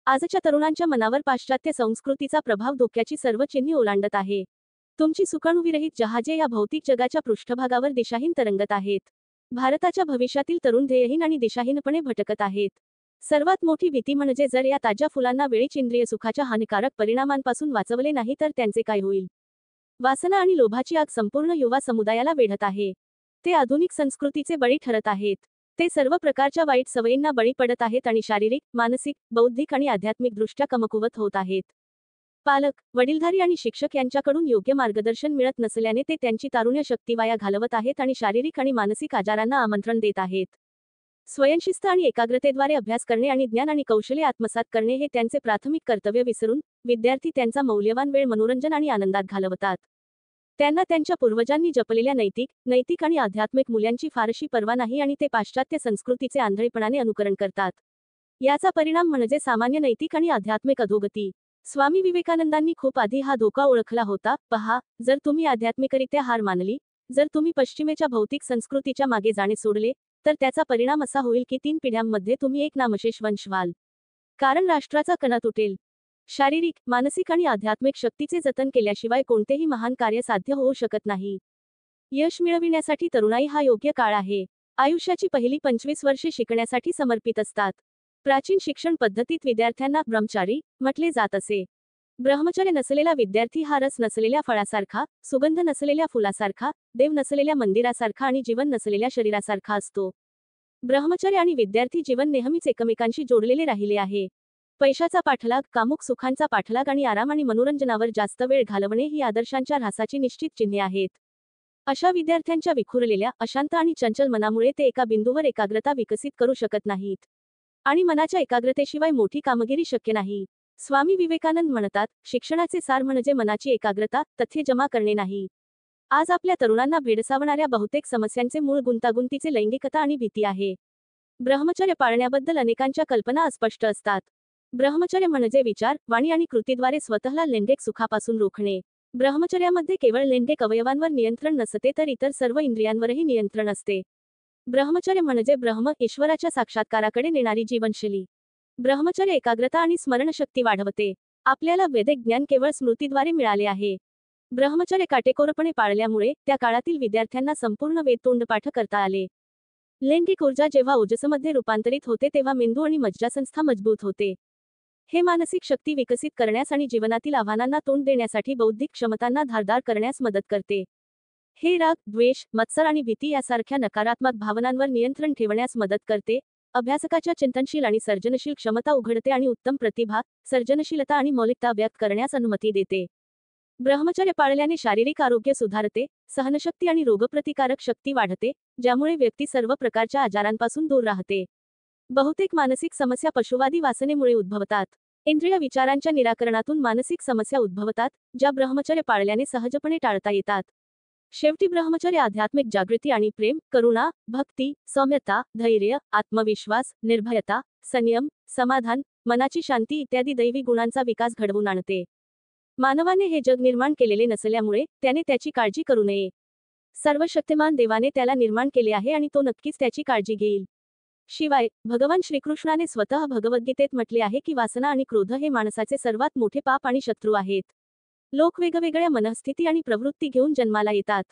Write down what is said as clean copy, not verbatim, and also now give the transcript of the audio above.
आजच्या तरुणांच्या मनावर पाश्चात्य संस्कृतीचा प्रभाव धोक्याची सर्व चिन्हे ओलांडत आहे. तुमची सुकाणूविरहित जहाजे या भौतिक जगाच्या पृष्ठभागावर दिशाहीन तरंगत आहेत. भारताच्या भविष्यातील तरुण ध्येयहीन आणि दिशाहीनपणे भटकत आहेत. सर्वात मोठी भीती म्हणजे जर या ताज्या फुलांना वेळीच इंद्रिय सुखाच्या हानिकारक परिणामांपासून वाचवले नाही तर त्यांचे काय होईल. वासना आणि लोभाची आग संपूर्ण युवा समुदायाला वेढत आहे. ते आधुनिक संस्कृतीचे बळी ठरत आहेत. ते सर्व प्रकारच्या वाईट सवयींना बळी पडत आहेत आणि शारीरिक, मानसिक, बौद्धिक आणि आध्यात्मिकदृष्ट्या कमकुवत होत आहेत. पालक, वडीलधारी आणि शिक्षक यांच्याकडून योग्य मार्गदर्शन मिळत नसल्याने ते त्यांची तारुण्य शक्ती वाया घालवत आहेत आणि शारीरिक आणि मानसिक आजारांना आमंत्रण देत आहेत. स्वयंशिस्त आणि एकाग्रतेद्वारे अभ्यास करणे आणि ज्ञान आणि कौशल्य आत्मसात करणे हे त्यांचे प्राथमिक कर्तव्य विसरून, विद्यार्थी त्यांचा मौल्यवान वेळ मनोरंजन आणि आनंदात घालवतात. त्यांना त्यांच्या पूर्वजांनी जपलेल्या नैतिक आणि आध्यात्मिक मूल्यांची फारशी पर्वा नाही आणि ते पाश्चात्य संस्कृतीचे आंधळेपणाने अनुकरण करतात. याचा परिणाम म्हणजे सामान्य नैतिक आणि आध्यात्मिक अधोगती. स्वामी विवेकानंदांनी खूप आधी हा धोका ओळखला होता. पहा, जर तुम्ही आध्यात्मिकरित्या हार मानली, जर तुम्ही पश्चिमेच्या भौतिक संस्कृतीच्या मागे जाणे सोडले, तर त्याचा परिणाम असा होईल की 3 पिढ्यांमध्ये तुम्ही एक नामशेष वंश व्हाल. कारण राष्ट्राचा कणा तुटेल. शारीरिक, मानसिक आणि आध्यात्मिक शक्तीचे जतन केल्याशिवाय कोणतेही महान कार्य साध्य होऊ शकत नाही. यश मिळविण्यासाठी तरुणाई हा योग्य काळ आहे. आयुष्याची पहिली 25 वर्षे शिकण्यासाठी समर्पित असतात. प्राचीन शिक्षण पद्धतीत विद्यार्थ्यांना ब्रह्मचारी म्हटले जात असे. ब्रह्मचर्य नसलेला विद्यार्थी हा रस नसलेल्या फळासारखा, सुगंध नसलेल्या फुलासारखा, देव नसलेल्या मंदिरासारखा आणि जीवन नसलेल्या शरीरासारखा असतो. ब्रह्मचर्य आणि विद्यार्थी जीवन नेहमीच एकमेकांशी जोडलेले राहिले आहे. पैशाचा पाठलाग, कामुक सुखांचा पाठलाग आणि आराम आणि मनोरंजनावर जास्त वेळ घालवणे ही आदर्शांच्या ऱ्हासाची निश्चित चिन्हे आहेत. अशा विद्यार्थ्यांच्या विखुरलेल्या, अशांत आणि चंचल मनामुळे ते एका बिंदूवर एकाग्रता विकसित करू शकत नाहीत. आणि मनाच्या एकाग्रतेशिवाय मोठी कामगिरी शक्य नाही. स्वामी विवेकानंद म्हणतात, शिक्षणाचे सार म्हणजे मनाची एकाग्रता, तथ्ये जमा करणे नाही. आज आपल्या तरुणांना भेडसावणाऱ्या बहुतेक समस्यांचे मूळ गुंतागुंतीचे लैंगिकता आणि भीती आहे. ब्रह्मचर्य पाळण्याबद्दल अनेकांच्या कल्पना अस्पष्ट असतात. ब्रह्मचर्य म्हणजे विचार, वाणी आणि कृतीद्वारे स्वतःला लैंगिक सुखापासून रोखणे. ब्रह्मचर्यामध्ये केवळ लैंगिक अवयवांवर नियंत्रण नसते तर इतर सर्व इंद्रियांवरही नियंत्रण असते. ब्रह्मचर्य म्हणजे ब्रह्म, ईश्वराच्या साक्षात्काराकडे नेणारी जीवनशैली. ब्रह्मचर्य एकाग्रता आणि स्मरणशक्ती वाढवते. आपल्याला वैदिक ज्ञान केवळ स्मृतीद्वारे मिळाले आहे. ब्रह्मचर्य काटेकोरपणे पाळल्यामुळे त्या काळातील विद्यार्थ्यांना संपूर्ण वेद तोंडपाठ करता आले. लैंगिक ऊर्जा जेव्हा ओजसमध्ये रूपांतरित होते तेव्हा मेंदू आणि मज्जासंस्था मजबूत होते. हे मानसिक शक्ती विकसित करण्यास आणि जीवनातील आव्हानांना तोंड देण्यासाठी बौद्धिक क्षमतांना धारदार करण्यास मदत करते. हे राग, द्वेष, मत्सर आणि भीती यासारख्या नकारात्मक भावनांवर नियंत्रण ठेवण्यास मदत करते. अभ्यासकाच्या चिंतनशील आणि सर्जनशील क्षमता उघडते आणि उत्तम प्रतिभा, सर्जनशीलता आणि मौलिकता व्यक्त करण्यास अनुमती देते. ब्रह्मचर्य पाळल्याने शारीरिक आरोग्य सुधारते, सहनशक्ती आणि रोगप्रतिकारक शक्ती वाढते, ज्यामुळे व्यक्ती सर्व प्रकारच्या आजारांपासून दूर राहते. बहुतेक मानसिक समस्या पशुवादी वासनेमुळे उद्भवतात. इंद्रिय विचारांच्या निराकरणातून मानसिक समस्या उद्भवतात, ज्या ब्रह्मचर्य पाळल्याने सहजपणे टाळता येतात. शेवटी ब्रह्मचर्य आध्यात्मिक जागृती आणि प्रेम, करुणा, भक्ती, सौम्यता, धैर्य, आत्मविश्वास, निर्भयता, संयम, समाधान, मनाची शांती इत्यादी दैवी गुणांचा विकास घडवून आणते. मानवाने हे जग निर्माण केलेले नसल्यामुळे त्याने त्याची काळजी करू नये. सर्वशक्तिमान देवाने त्याला निर्माण केले आहे आणि तो नक्कीच त्याची काळजी घेईल. शिवाय, भगवान श्रीकृष्णाने स्वतः भगवद्गीतेत म्हटले आहे की वासना आणि क्रोध हे माणसाचे सर्वात मोठे पाप आणि शत्रू आहेत. लोक वेगवेगळ्या मनस्थिती आणि प्रवृत्ती घेऊन जन्माला येतात.